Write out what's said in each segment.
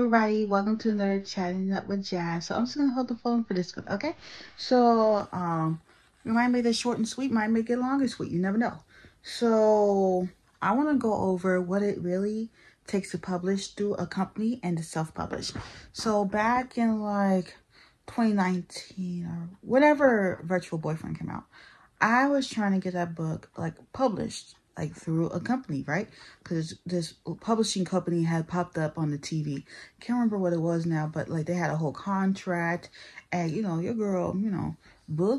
everybody, welcome to another Chatting Up with Jazz. So I'm just gonna hold the phone for this one, okay? So we might make this short and sweet, might make it long and sweet, you never know. So I want to go over what it really takes to publish through a company and to self-publish. So back in like 2019 or whatever Virtual Boyfriend came out, I was trying to get that book like published like through a company, right? Because this publishing company had popped up on the TV. Can't remember what it was now, but like they had a whole contract, and your girl,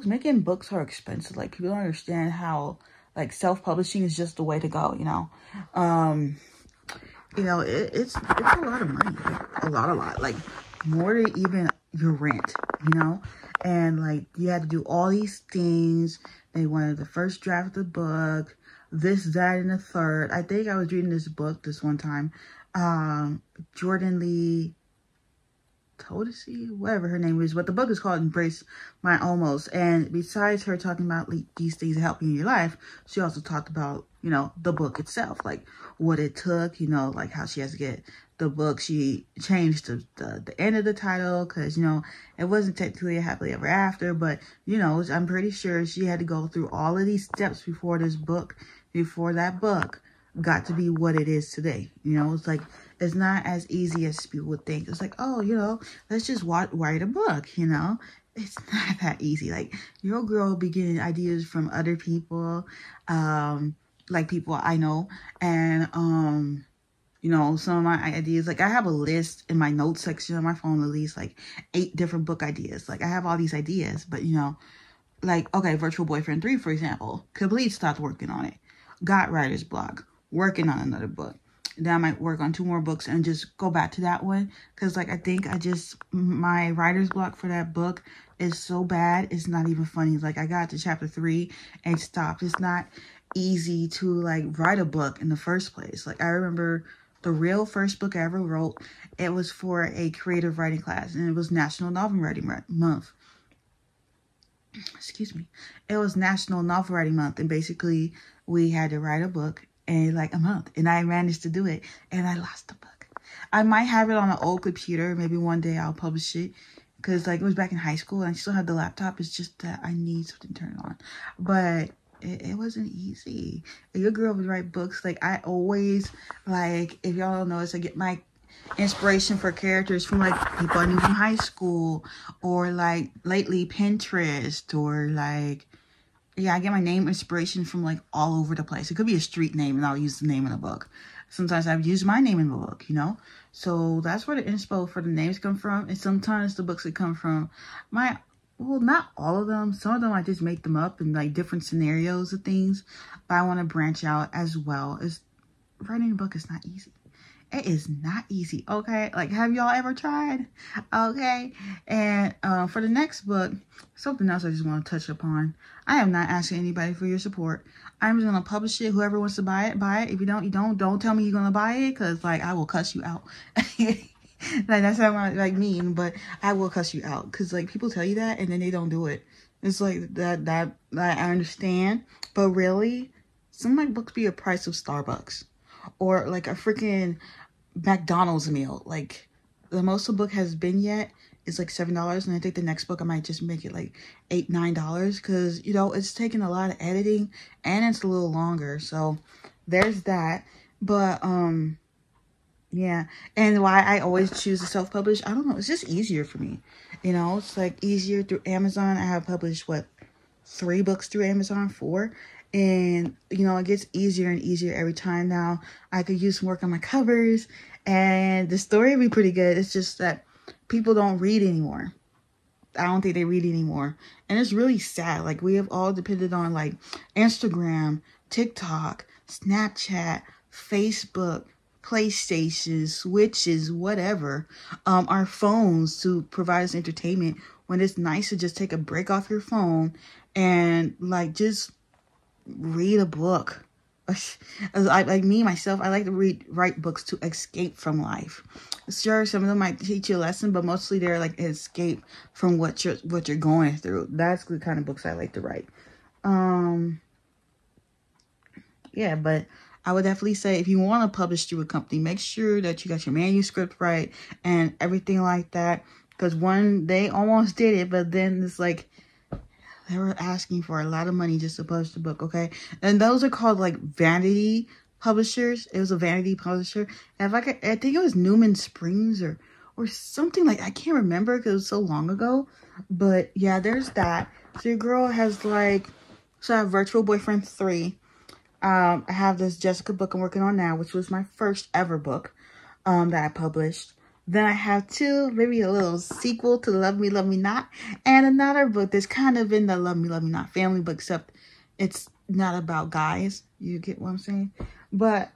making books are expensive. Like people don't understand how like self-publishing is just the way to go. It's a lot of money, like, a lot, like more than even your rent, and like you had to do all these things. They wanted the first draft of the book, this, that, and the third. I think I was reading this book this one time. Jordan Lee Todesey, whatever her name is, but the book is called Embrace My Almost. And besides her talking about like these things that help you in your life, she also talked about, the book itself, like what it took, like how she has to get the book. She changed the end of the title because, it wasn't technically a happily ever after, but, I'm pretty sure she had to go through all of these steps before that book got to be what it is today. It's like, it's not as easy as people would think. It's like, oh, let's just write a book, It's not that easy. Like, your girl be getting ideas from other people, like people I know, and, some of my ideas, like I have a list in my notes section on my phone, at least like 8 different book ideas. Like I have all these ideas, but like, okay, Virtual Boyfriend 3, for example, complete stopped working on it. Got writer's block, working on another book. Then I might work on 2 more books and just go back to that one. Because, like, I think my writer's block for that book is so bad, it's not even funny. Like, I got to chapter 3 and stopped. It's not easy to, like, write a book in the first place. Like, I remember the real first book I ever wrote, it was for a creative writing class. And it was National Novel Writing Month. Excuse me. It was National Novel Writing Month. And basically, we had to write a book in like a month, and I managed to do it, and I lost the book. I might have it on an old computer. Maybe one day I'll publish it, because like it was back in high school and I still have the laptop. It's just that I need something to turn it on. But it wasn't easy. Your girl would write books. Like I always, like, if y'all don't know this, I get my inspiration for characters from like people I knew from high school, or like lately Pinterest, or like, yeah, I get my name inspiration from like all over the place. It could be a street name and I'll use the name in the book. Sometimes I've used my name in the book, So that's where the inspo for the names come from. And sometimes the books that come from well, not all of them. Some of them I just make them up in like different scenarios of things. But I want to branch out as well. As writing a book is not easy. It is not easy, okay? Like, have y'all ever tried? Okay? And for the next book, something else I just want to touch upon. I am not asking anybody for your support. I'm just going to publish it. Whoever wants to buy it, buy it. If you don't, you don't. Don't tell me you're going to buy it, because, like, I will cuss you out. Like, that's not, like, mean, but I will cuss you out. Because, like, people tell you that, and then they don't do it. It's like, that I understand. But really, some of my books be a price of Starbucks. Or like a freaking McDonald's meal. Like the most the book has been yet is like $7, and I think the next book I might just make it like $8-9, because it's taking a lot of editing and it's a little longer. So there's that. But yeah, and why I always choose to self-publish, I don't know, it's just easier for me. It's like easier through Amazon. I have published 3 books through Amazon, 4. And, it gets easier and easier every time now. I could use some work on my covers, and the story would be pretty good. It's just that people don't read anymore. I don't think they read anymore. And it's really sad. Like, we have all depended on, like, Instagram, TikTok, Snapchat, Facebook, PlayStation, Switches, whatever, our phones to provide us entertainment, when it's nice to just take a break off your phone and, like, just read a book. Like me, myself, I like to write books to escape from life. Sure, some of them might teach you a lesson, but mostly they're like an escape from what you're going through. That's the kind of books I like to write. Yeah, but I would definitely say if you want to publish through a company, make sure that you got your manuscript right and everything like that. Because they almost did it, but then it's like they were asking for a lot of money just to publish the book, okay? And those are called like vanity publishers. It was a vanity publisher. And I think it was Newman Springs or something like, I can't remember because it was so long ago. But yeah, there's that. So your girl has like, so I have Virtual Boyfriend 3. I have this Jessica book I'm working on now, which was my first ever book that I published. Then I have 2, maybe a little sequel to Love Me, Love Me Not, and another book that's kind of in the Love Me, Love Me Not family, but except it's not about guys. You get what I'm saying? But,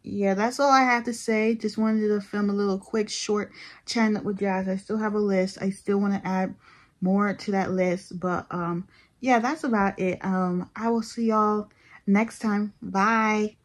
yeah, that's all I have to say. Just wanted to film a little quick, short chat with you guys. I still have a list. I still want to add more to that list, but, yeah, that's about it. I will see y'all next time. Bye.